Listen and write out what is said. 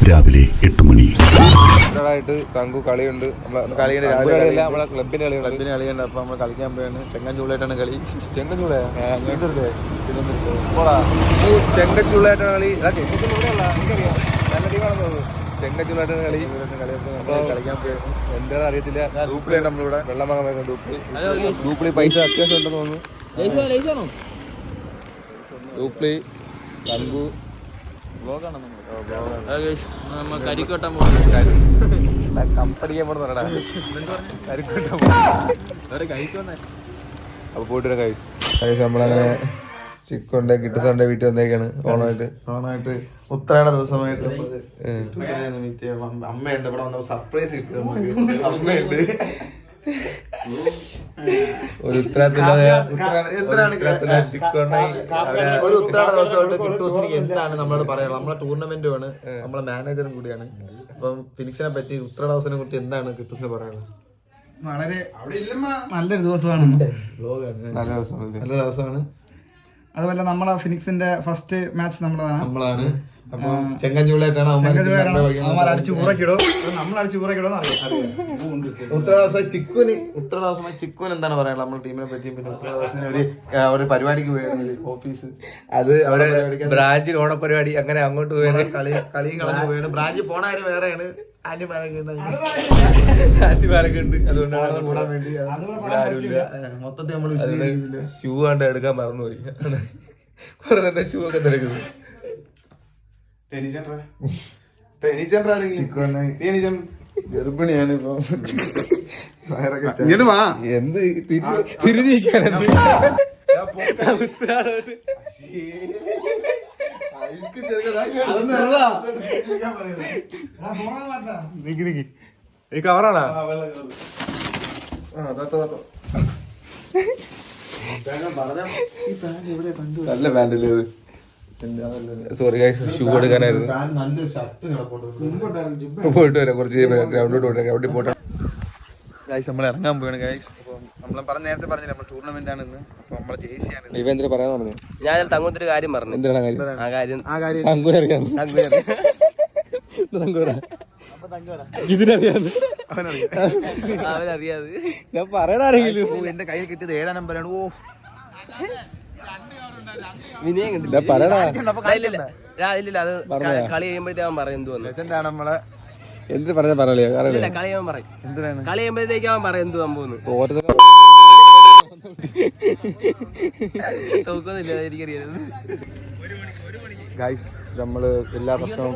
രാവിലെ 8 മണി. തങ്കു കളിയുണ്ട്, നമ്മളെ ക്ലബിന്റെ കളിയുണ്ട്. അപ്പൊ നമ്മൾ കളിക്കാൻ പോയാണ്. ചെങ്കഞ്ചൂളായിട്ടാണ് കളി. ചെങ്കഞ്ചൂളയാ ചെങ്കച്ചൂളായിട്ടാണ് കളി. നല്ല ടീമാണെന്ന് തോന്നുന്നു. ചെങ്കച്ചൂളായിട്ടാണ് കളി. കളിക്കാൻ പോയാണ്. എന്താണെന്ന് അറിയത്തില്ല. ഗ്രൂപ്പിലാണ് നമ്മളിവിടെ വെള്ളം വാങ്ങാൻ വരുന്നത്. ഗ്രൂപ്പിൽ പൈസ അത്യാവശ്യം ഉണ്ടെന്ന് തോന്നുന്നു. ഗ്രൂപ്പിൽ തങ്കു കപ്പടിക്കാൻ പോണെന്ന് പറയടാ. അപ്പൊ പോയിട്ട് വരാം കൈസ്. നമ്മളങ്ങനെ ചിക്കോന്റെ കിട്ടുസാന്റെ വീട്ടിൽ വന്നേക്കാണ്. ഓണായിട്ട് ഉത്രാട ദിവസമായിട്ട് അമ്മയുണ്ട്. ഇവിടെ വന്ന സർപ്രൈസ് കിട്ടി. അമ്മയുണ്ട്. ഒരു ഒരു ഉത്രാട ദിവസമായിട്ട് കിട്ടൂസിന് എന്താണ് നമ്മളോട് പറയാനുള്ളത്? നമ്മളെ ടൂർണമെന്റുമാണ്, നമ്മളെ മാനേജറും കൂടിയാണ്. അപ്പം ഫിനിക്സിനെ പറ്റി ഉത്രാട ദിവസത്തിനെ കുറിച്ച് എന്താണ് കിട്ടൂസിന് പറയാനുള്ളത്? വളരെ നല്ലൊരു ദിവസമാണ്. നല്ല ദിവസമാണ്. അതുപോലെ നമ്മളെ ഫിനിക്സിന്റെ ഫസ്റ്റ് മാച്ച് നമ്മളാണ്. അപ്പൊ ചെങ്കഞ്ചൂളായിട്ടാണ് അടിച്ചു കൂറക്കിടോ, നമ്മൾ അടിച്ചു കൂറക്കിടോ. ഉത്തരവാദിത്തമായി ചിക്കുന് എന്താണ് പറയാനുള്ളത് നമ്മുടെ ടീമിനെ പറ്റി? പിന്നെ ഉത്തരവാദിത്തത്തിന് ഒരു പരിപാടിക്ക് പോയാണ് ഓഫീസ്. അത് അവരെ ബ്രാഞ്ചിൽ ഓണപരിപാടി അങ്ങനെ അങ്ങോട്ട് പോയാണ്. കളിയും കളഞ്ഞു പോയാണ്. ബ്രാഞ്ചിൽ പോണ കാര്യം വേറെയാണ്. ആന്റിമാരൊക്കെ ഉണ്ട്. അതുകൊണ്ടാണ് കൂടാൻ വേണ്ടി മൊത്തത്തിൽ നമ്മൾ ഷൂ കണ്ട് എടുക്കാൻ മറന്നുപോയി. കുറെ തന്നെ ഷൂ ഒക്കെ തിരക്കുന്നത്. ഗർഭിണിയാണ് ഇപ്പൊ. എന്ത് തിരിഞ്ഞിരിക്കാൻ ഈ കവറാണാ? നല്ല പാൻറ്റല്ലേ അത്? സോറി ഷൂ എടുക്കാനായിരുന്നു. പോയിട്ട് വരാം, കുറച്ച് ഗ്രൗണ്ടിലോട്ട് പോട്ടെ. ഗ്രൗണ്ടിൽ പോട്ടെ ഗൈസ്. നമ്മൾ ഇറങ്ങാൻ പോവാണ് ഗൈസ്. അപ്പം നമ്മൾ നേരത്തെ പറഞ്ഞില്ല നമ്മൾ ടൂർണമെന്റ് ആണ് ഇന്ന്. അപ്പൊ നമ്മളെ ജേഴ്സിയാണ്. ഇവ എന്തിനാ പറയാൻ പറഞ്ഞു? ഞാൻ തങ്കുന്റെ കാര്യം പറഞ്ഞു. എന്തിനാണ് കാര്യം? തങ്കൂരറിയാം. ഇതിനറിയാന്ന് അവനറിയാതെ ഞാൻ പറയണാരെങ്കിലും. എന്റെ കയ്യിൽ കിട്ടിയത് 7 നമ്പറാണ്. ഓ വിനയം കണ്ടില്ല. പറയടാ. ഇല്ല അത് കളി കഴിയുമ്പോഴത്തേക്ക് അവൻ പറയും. എന്താണ് നമ്മളെ എന്ത് പറഞ്ഞ പറയലേ? കളി അവൻ പറയും. എന്തിനാണ് കളി കഴിയുമ്പോഴത്തേക്ക് അവൻ പറയും എന്ത് സംഭവം. തോക്കൊന്നുമില്ല, എനിക്കറിയാം. ഗൈസ് നമ്മള് എല്ലാ പ്രശ്നവും